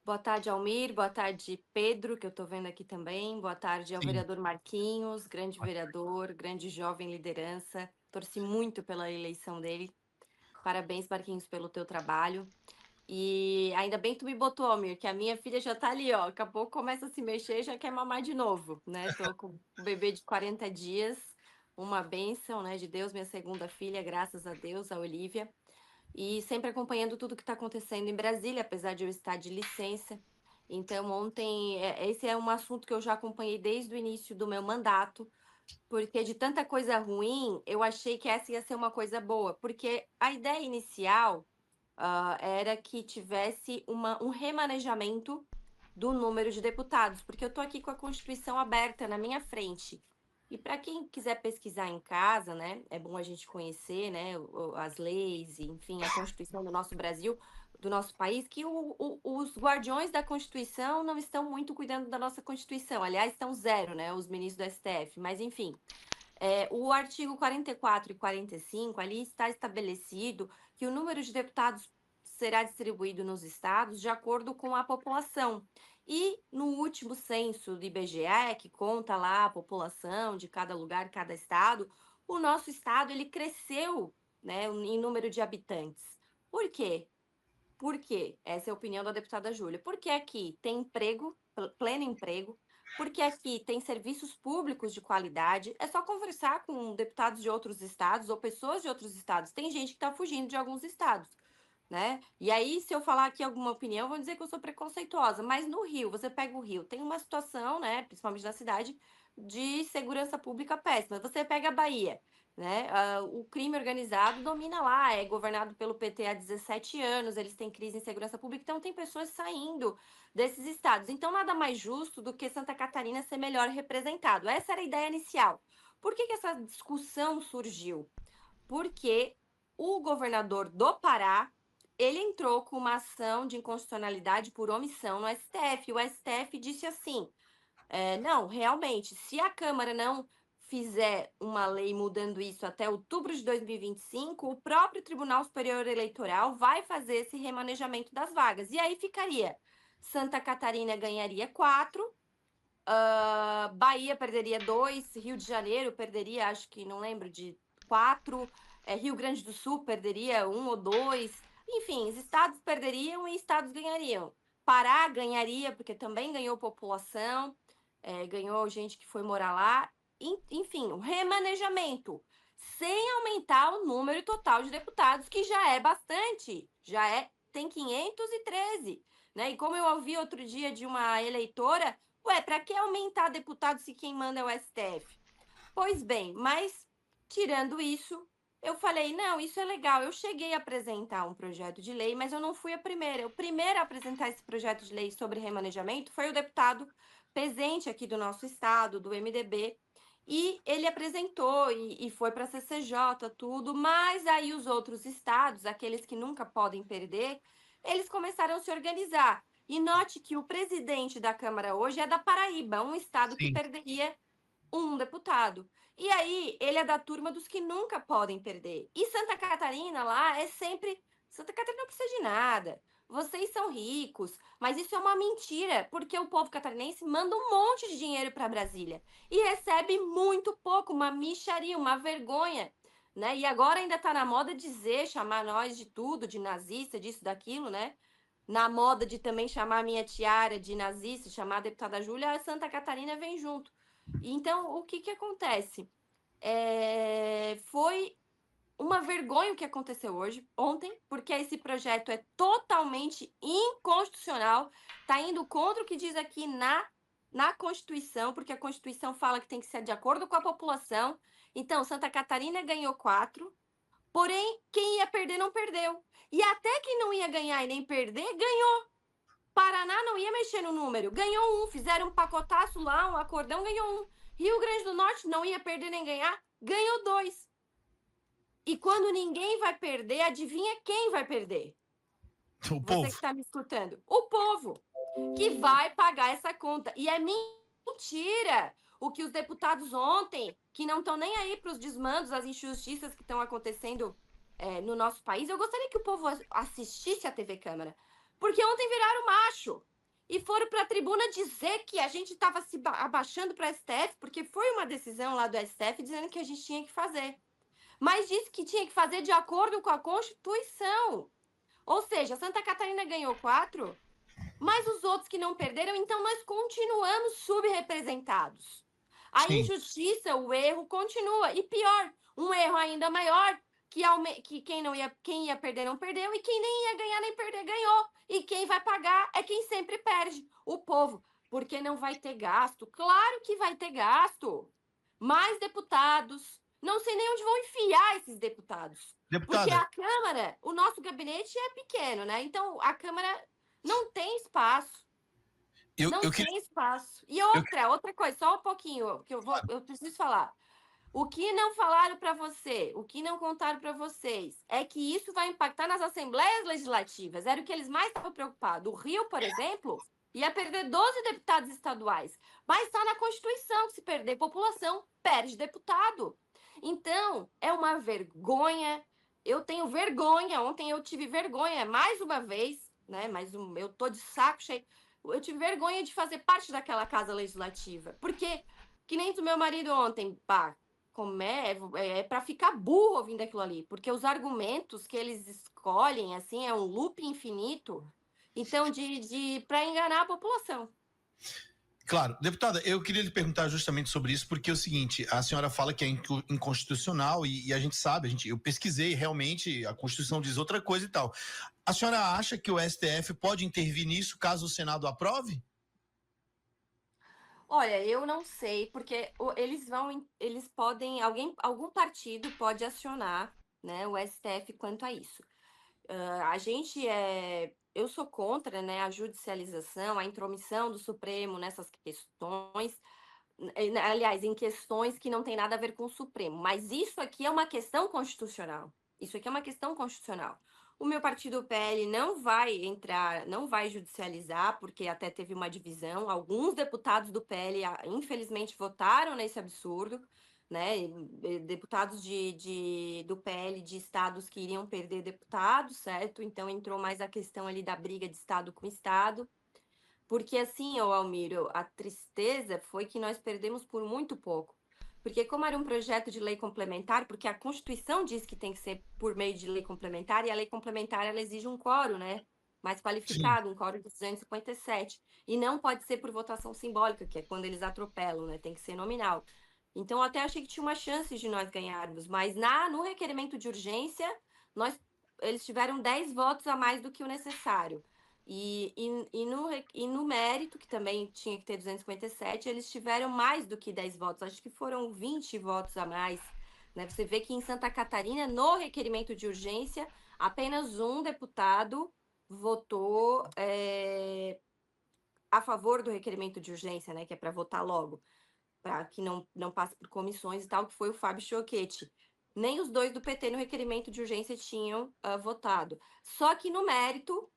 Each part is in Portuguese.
Boa tarde, Almir. Boa tarde, Pedro, que eu estou vendo aqui também. Boa tarde ao Sim, vereador Marquinhos, grande vereador, grande jovem liderança. Torci muito pela eleição dele. Parabéns, Marquinhos, pelo teu trabalho. E ainda bem que tu me botou, Almir, que a minha filha já tá ali, ó. Daqui a pouco começa a se mexer e já quer mamar de novo, né? Tô com um bebê de 40 dias, uma bênção, né, de Deus, minha segunda filha, graças a Deus, a Olivia. E sempre acompanhando tudo que está acontecendo em Brasília, apesar de eu estar de licença. Então, ontem, esse é um assunto que eu já acompanhei desde o início do meu mandato, porque de tanta coisa ruim, eu achei que essa ia ser uma coisa boa, porque a ideia inicial, era que tivesse um remanejamento do número de deputados, porque eu estou aqui com a Constituição aberta na minha frente. E para quem quiser pesquisar em casa, né, é bom a gente conhecer, né, as leis, enfim, a Constituição do nosso Brasil, do nosso país, que os guardiões da Constituição não estão muito cuidando da nossa Constituição. Aliás, estão zero, né, os ministros do STF. Mas, enfim, o artigo 44 e 45, ali está estabelecido que o número de deputados será distribuído nos estados de acordo com a população. E no último censo do IBGE, que conta lá a população de cada lugar, cada estado, o nosso estado ele cresceu, né, em número de habitantes. Por quê? Por quê? Essa é a opinião da deputada Júlia. Porque aqui tem emprego, pleno emprego, porque aqui tem serviços públicos de qualidade. É só conversar com deputados de outros estados ou pessoas de outros estados. Tem gente que está fugindo de alguns estados, né? E aí, se eu falar aqui alguma opinião, vão dizer que eu sou preconceituosa. Mas no Rio, você pega o Rio, tem uma situação, né, principalmente na cidade, de segurança pública péssima. Você pega a Bahia, né? O crime organizado domina lá, é governado pelo PT há 17 anos, eles têm crise em segurança pública, então tem pessoas saindo desses estados. Então, nada mais justo do que Santa Catarina ser melhor representado. Essa era a ideia inicial. Por que essa discussão surgiu? Porque o governador do Pará ele entrou com uma ação de inconstitucionalidade por omissão no STF. O STF disse assim: não, realmente, se a Câmara não fizer uma lei mudando isso até outubro de 2025, o próprio Tribunal Superior Eleitoral vai fazer esse remanejamento das vagas. E aí ficaria: Santa Catarina ganharia 4, Bahia perderia 2, Rio de Janeiro perderia, acho que não lembro, de 4, Rio Grande do Sul perderia 1 ou 2, enfim, os estados perderiam e estados ganhariam. Pará ganharia, porque também ganhou população, ganhou gente que foi morar lá, enfim, o remanejamento, sem aumentar o número total de deputados, que já é bastante, tem 513, né? E como eu ouvi outro dia de uma eleitora, ué, para que aumentar deputado se quem manda é o STF? Pois bem, mas tirando isso, eu falei, não, isso é legal. Eu cheguei a apresentar um projeto de lei, mas eu não fui a primeira. O primeiro a apresentar esse projeto de lei sobre remanejamento foi o deputado presente aqui do nosso estado, do MDB, e ele apresentou e foi para a CCJ, tudo, mas aí os outros estados, aqueles que nunca podem perder, eles começaram a se organizar. E note que o presidente da Câmara hoje é da Paraíba, um estado que sim. perderia um deputado. E aí, ele é da turma dos que nunca podem perder. E Santa Catarina lá é sempre. Santa Catarina não precisa de nada. Vocês são ricos, mas isso é uma mentira, porque o povo catarinense manda um monte de dinheiro para Brasília e recebe muito pouco, uma mixaria, uma vergonha, né? E agora ainda está na moda dizer, chamar nós de tudo, de nazista, disso, daquilo, né? Na moda de também chamar a minha tiara de nazista, chamar a deputada Júlia, a Santa Catarina vem junto. Então, o que que acontece? Foi uma vergonha o que aconteceu hoje, ontem, porque esse projeto é totalmente inconstitucional, está indo contra o que diz aqui na Constituição, porque a Constituição fala que tem que ser de acordo com a população. Então, Santa Catarina ganhou 4, porém, quem ia perder não perdeu. E até quem não ia ganhar e nem perder, ganhou. Paraná não ia mexer no número, ganhou um, fizeram um pacotaço lá, um acordão, ganhou um. Rio Grande do Norte não ia perder nem ganhar, ganhou 2. E quando ninguém vai perder, adivinha quem vai perder? O Você que povo. está me escutando. O povo, que vai pagar essa conta. E é mentira o que os deputados ontem, que não estão nem aí para os desmandos, as injustiças que estão acontecendo no nosso país. Eu gostaria que o povo assistisse a TV Câmara. Porque ontem viraram macho. e foram para a tribuna dizer que a gente estava se abaixando para o STF, porque foi uma decisão lá do STF dizendo que a gente tinha que fazer. Mas disse que tinha que fazer de acordo com a Constituição. Ou seja, Santa Catarina ganhou 4, mas os outros que não perderam, então nós continuamos subrepresentados. A Sim. injustiça, o erro continua. E pior, um erro ainda maior, que quem ia perder não perdeu, e quem nem ia ganhar nem perder ganhou. E quem vai pagar é quem sempre perde, o povo. Porque não vai ter gasto. Claro que vai ter gasto. Mais deputados. Não sei nem onde vão enfiar esses deputados. Porque Deputada, a Câmara, o nosso gabinete é pequeno, né? Então a Câmara não tem espaço. Não eu queria. tem espaço. E Eu, outra coisa, só um pouquinho, que eu preciso falar. O que não falaram para você, o que não contaram para vocês, é que isso vai impactar nas assembleias legislativas. Era o que eles mais estavam preocupados. O Rio, por exemplo, ia perder 12 deputados estaduais. Mas está na Constituição que se perder população, perde deputado. Então, é uma vergonha. Eu tenho vergonha. Ontem eu tive vergonha, mais uma vez, né? Eu tô de saco cheio. Eu tive vergonha de fazer parte daquela casa legislativa. Porque, que nem do meu marido ontem, pá, é para ficar burro ouvindo aquilo ali, porque os argumentos que eles escolhem, assim, é um loop infinito, então, para enganar a população. claro, deputada, eu queria lhe perguntar justamente sobre isso, porque é o seguinte, a senhora fala que é inconstitucional e a gente sabe, eu pesquisei realmente, a Constituição diz outra coisa e tal. A senhora acha que o STF pode intervir nisso caso o Senado aprove? Olha, eu não sei, porque eles podem, algum partido pode acionar, né, o STF quanto a isso. Eu sou contra, né, a judicialização, a intromissão do Supremo nessas questões, aliás, em questões que não tem nada a ver com o Supremo, mas isso aqui é uma questão constitucional. Isso aqui é uma questão constitucional. O meu partido, o PL, não vai entrar, não vai judicializar, porque até teve uma divisão. Alguns deputados do PL, infelizmente, votaram nesse absurdo, né? Deputados do PL de estados que iriam perder deputados, certo? Então entrou mais a questão ali da briga de estado com estado. Porque assim, ô Almiro, a tristeza foi que nós perdemos por muito pouco. Porque como era um projeto de lei complementar, porque a Constituição diz que tem que ser por meio de lei complementar, e a lei complementar ela exige um quórum, né? Mais Sim. qualificado, um quórum de 257. E não pode ser por votação simbólica, que é quando eles atropelam, né? Tem que ser nominal. Então, eu até achei que tinha uma chance de nós ganharmos, mas no requerimento de urgência, eles tiveram 10 votos a mais do que o necessário. E no mérito, que também tinha que ter 257, eles tiveram mais do que 10 votos, acho que foram 20 votos a mais. Né? Você vê que em Santa Catarina, no requerimento de urgência, apenas um deputado votou a favor do requerimento de urgência, né? Que é para votar logo, para que não passe por comissões e tal, que foi o Fábio Choquete. Nem os dois do PT no requerimento de urgência tinham votado. Só que no mérito,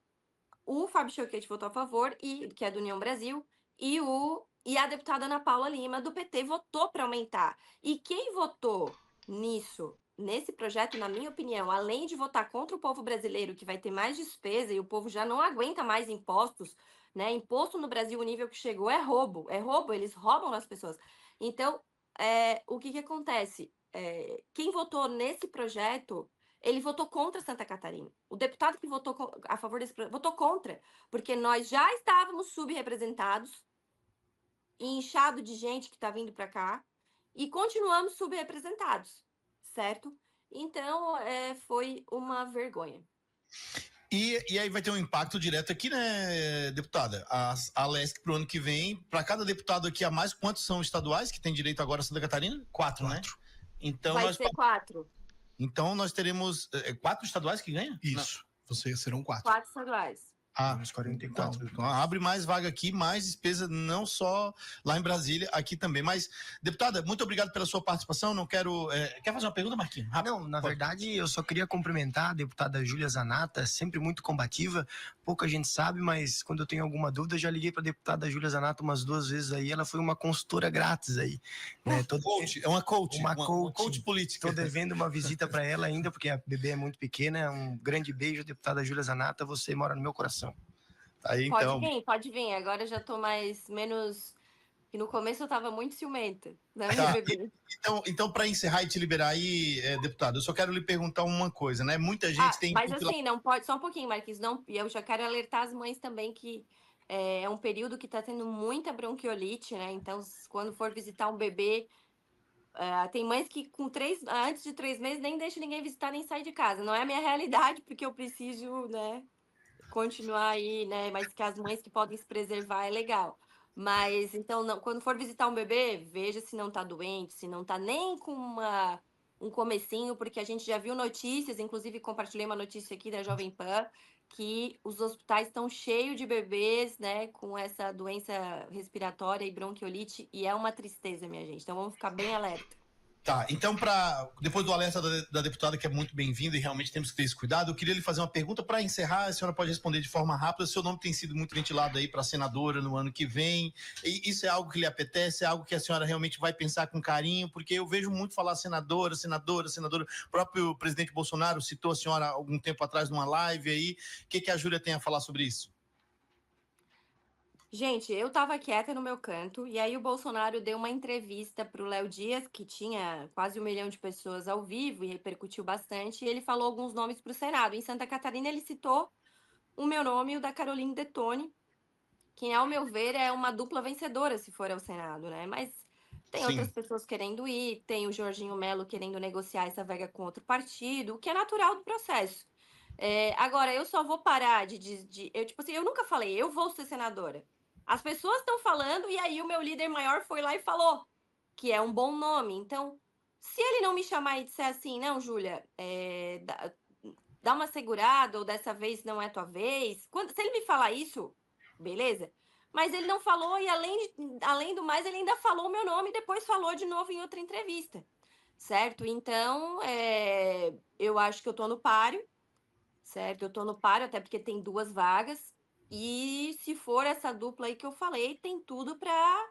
o Fábio Choquete votou a favor, que é do União Brasil, e a deputada Ana Paula Lima, do PT, votou para aumentar. E quem votou nesse projeto, na minha opinião, além de votar contra o povo brasileiro, que vai ter mais despesa e o povo já não aguenta mais impostos, né? Imposto no Brasil, o nível que chegou é roubo, eles roubam as pessoas. Então, o que acontece? Quem votou nesse projeto, ele votou contra Santa Catarina. O deputado que votou a favor desse projeto votou contra, porque nós já estávamos subrepresentados, inchado de gente que está vindo para cá, e continuamos subrepresentados, certo? Então, foi uma vergonha. E aí vai ter um impacto direto aqui, né, deputada? A LESC pro ano que vem, para cada deputado aqui a mais, quantos são estaduais que tem direito agora a Santa Catarina? 4, né? Então vai ser 4. Então nós teremos 4 estaduais que ganham? Isso. Vocês serão 4. 4 estaduais. Uns 44. Então abre mais vaga aqui, mais despesa, não só lá em Brasília, aqui também. Mas, deputada, muito obrigado pela sua participação. Não quero. Quer fazer uma pergunta, Marquinhos? Não, na verdade, eu só queria cumprimentar a deputada Júlia Zanata, sempre muito combativa. Pouca gente sabe, mas quando eu tenho alguma dúvida, já liguei para a deputada Júlia Zanata umas 2 vezes aí. Ela foi uma consultora grátis aí. Né? É uma coach. Uma coach política. Estou devendo uma visita para ela ainda, porque a bebê é muito pequena. Um grande beijo, deputada Júlia Zanata. Você mora no meu coração. Aí então. Pode vir. Agora eu já tô menos. Que no começo eu tava muito ciumenta, né, meu Tá. bebê? Então para encerrar e te liberar aí, deputado, eu só quero lhe perguntar uma coisa, né? Muita gente tem. Mas assim, não pode. Só um pouquinho, Marquinhos. Não, e eu já quero alertar as mães também que é um período que tá tendo muita bronquiolite, né? Então, quando for visitar um bebê. Tem mães que antes de 3 meses nem deixam ninguém visitar nem sair de casa. Não é a minha realidade, porque eu preciso, né, continuar aí, né? Mas que as mães que podem se preservar é legal. Mas então, quando for visitar um bebê, veja se não tá doente, se não tá nem com um comecinho, porque a gente já viu notícias, inclusive compartilhei uma notícia aqui da Jovem Pan, que os hospitais estão cheios de bebês, né, com essa doença respiratória e bronquiolite, e é uma tristeza, minha gente. Então vamos ficar bem alerta. Tá, então, depois do alerta da deputada, que é muito bem-vindo e realmente temos que ter esse cuidado, eu queria lhe fazer uma pergunta para encerrar. A senhora pode responder de forma rápida. O seu nome tem sido muito ventilado aí para senadora no ano que vem. E isso é algo que lhe apetece? É algo que a senhora realmente vai pensar com carinho? Porque eu vejo muito falar senadora, senadora, senadora. O próprio presidente Bolsonaro citou a senhora algum tempo atrás numa live aí. O que a Júlia tem a falar sobre isso? Gente, eu tava quieta no meu canto, e aí o Bolsonaro deu uma entrevista para o Léo Dias, que tinha quase 1 milhão de pessoas ao vivo e repercutiu bastante, e ele falou alguns nomes para o Senado. Em Santa Catarina, ele citou o meu nome e o da Caroline Detoni, que, ao meu ver, é uma dupla vencedora se for ao Senado, né? Mas tem outras Sim. pessoas querendo ir, tem o Jorginho Melo querendo negociar essa vaga com outro partido, o que é natural do processo. Agora, eu só vou parar tipo assim, eu nunca falei, eu vou ser senadora. As pessoas estão falando, e aí o meu líder maior foi lá e falou que é um bom nome. Então, se ele não me chamar e disser assim, não, Júlia, dá uma segurada, ou dessa vez não é tua vez. Se ele me falar isso, beleza? Mas ele não falou, e além do mais, ele ainda falou o meu nome e depois falou de novo em outra entrevista. Certo? Então, eu acho que eu tô no páreo, certo? Eu tô no páreo, até porque tem 2 vagas. E se for essa dupla aí que eu falei, tem tudo para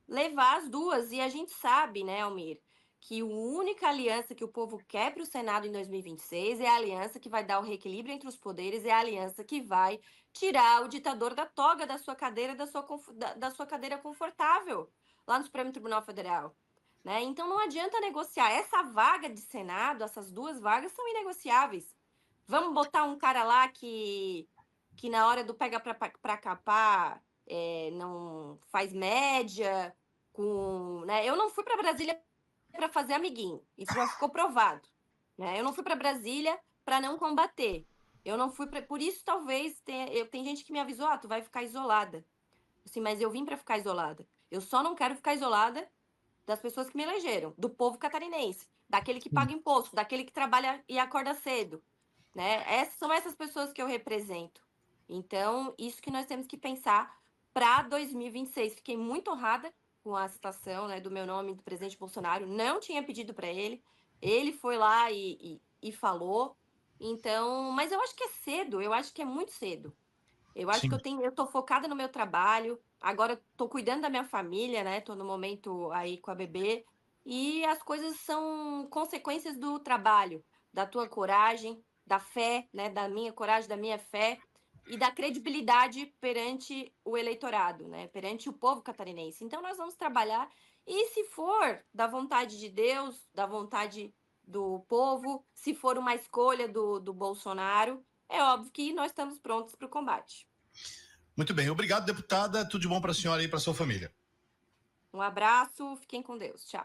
levar as 2. E a gente sabe, né, Almir, que a única aliança que o povo quer para o Senado em 2026 é a aliança que vai dar o reequilíbrio entre os poderes, é a aliança que vai tirar o ditador da toga da sua cadeira, da sua cadeira confortável lá no Supremo Tribunal Federal. Né? Então não adianta negociar. Essa vaga de Senado, essas 2 vagas são inegociáveis. Vamos botar um cara lá que na hora do pega para capar não faz média, né? Eu não fui para Brasília para fazer amiguinho, isso já ficou provado. Né? Eu não fui para Brasília para não combater. Eu não fui por isso talvez tem gente que me avisou, tu vai ficar isolada. Assim, mas eu vim para ficar isolada. Eu só não quero ficar isolada das pessoas que me elegeram, do povo catarinense, daquele que paga imposto, daquele que trabalha e acorda cedo. Né? São essas pessoas que eu represento. Então, isso que nós temos que pensar para 2026. Fiquei muito honrada com a citação, né, do meu nome do presidente Bolsonaro. Não tinha pedido para ele. Ele foi lá e falou. Então, mas eu acho que é cedo, eu acho que é muito cedo. Eu acho que eu tô focada no meu trabalho. Agora tô cuidando da minha família, né? Tô no momento aí com a bebê. E as coisas são consequências do trabalho, da tua coragem, da fé, né? Da minha coragem, da minha fé e da credibilidade perante o eleitorado, né? Perante o povo catarinense. Então nós vamos trabalhar. E se for da vontade de Deus, da vontade do povo, se for uma escolha do Bolsonaro, é óbvio que nós estamos prontos para o combate. Muito bem. Obrigado, deputada. Tudo de bom para a senhora e para sua família. Um abraço, fiquem com Deus. Tchau.